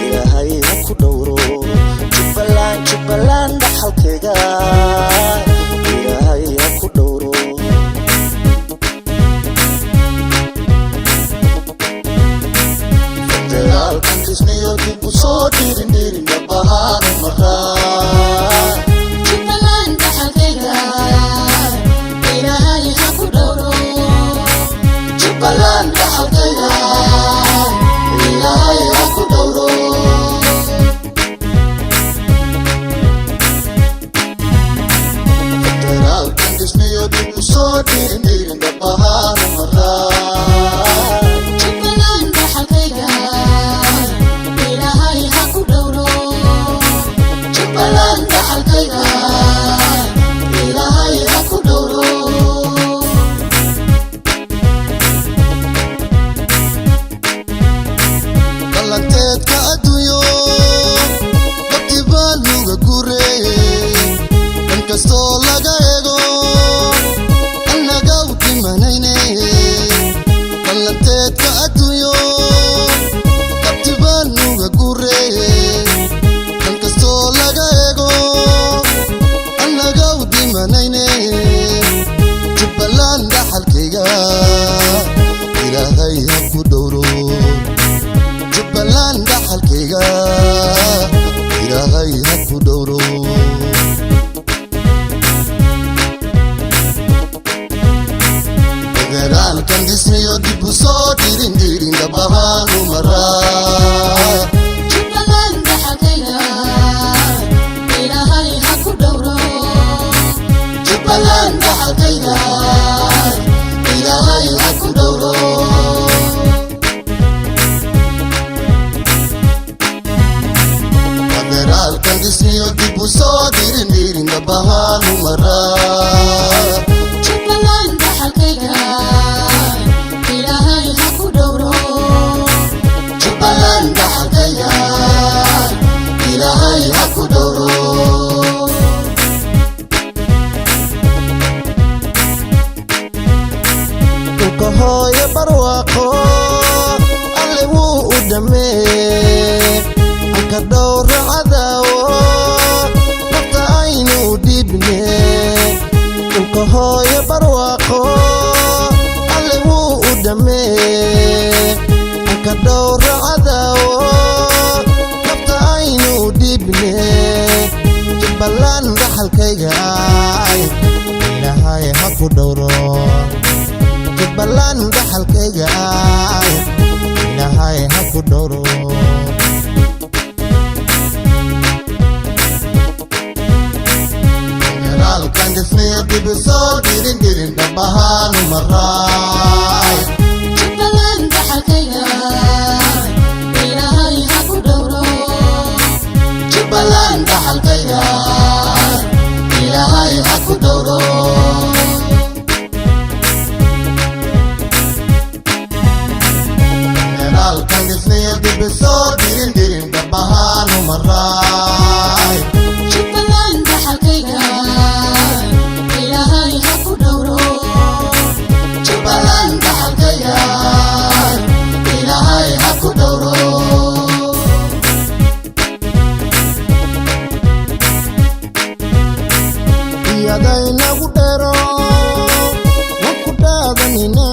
ilaahay ha ku dhowro Jubbaland dhaxalkayga ilaahay ha ku dhowro federaalkan dhismayo dib u soo dhiirin dhabahaan maraa Jubbaland dhaxalkayga ilaahay ha ku dhowro Jubbaland dhaxalkayga ilaahay ha ku dhowro federaalkan dhismayo dib u soo dhiirin dhabahaan maraa Jubbaland dhaxalkayga ilaahay ha ku dhowro Jubbaland dhaxalkayga ilaahay ha ku dhowro qalanteedka adduunyo waqti baa nuga gureeyey dhan kastoo laga eego annaga u dhimanayne qalanteedka adduunyo waqti baa nuga gureeyey dhan kastoo laga eego annaga u dhimanayne Jubbaland dhaxalkayga ilaahay ha ku dhowro Jubbaland dhaxalkayga ilaahay ha ku dhowro federaalkan dhismayo dib u soo dhiirin dhabahaan maraa Jubbaland dhaxalkayga ilaahay ha ku dhowro Jubbaland dhaxalkayga ilaahay ha ku dhowro federaalkan dhismayo dib u soo dhiirin dhabahaan maraa Jubbaland dhaxalkayga ilaahay ha ku dhowro Jubbaland dhaxalkayga ilaahay ha ku dhowro dhulka hooyo barwaaqo alle wuu u dhameey anka dhowra cadaawo nafta aynu dhibne dhulka hooyo barwaaqo alle wuu u dhameey anka dhowra cadaawo nafta aynu dhibne Jubbaland dhaxalkayga ilaahay ha ku dhowro Jubbaland dhaxalkayga ilaahay ha ku dhowro federaalkan dhismayo dib u soo dhiirin dhabahaan maraa Jubbaland dhaxalkayga ilaahay ha ku dhowro Jubbaland dhaxalkayga ilaahay ha ku dhowro federaalkan dhismayo dib u soo dhiirin dhabahaan maraa Jubbaland dhaxalkayga ilaahay ha ku dhowro Jubbaland dhaxalkayga ilaahay ha ku dhowro iyadaynagu dheero waan ku dhaadanina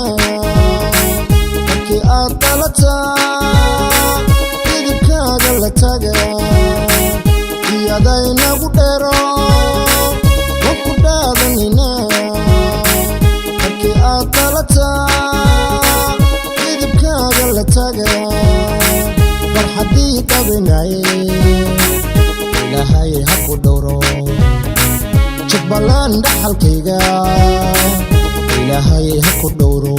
markii aad dhalataa midibkaaga la taga iyadaynagu dheero waan ku dhaadanina markii aad dhalataa midibkaaga la taga farxaddii dhabinaye ilaahay ha ku dhowro Jubbaland dhaxalkayga ilaahay ha ku dhowro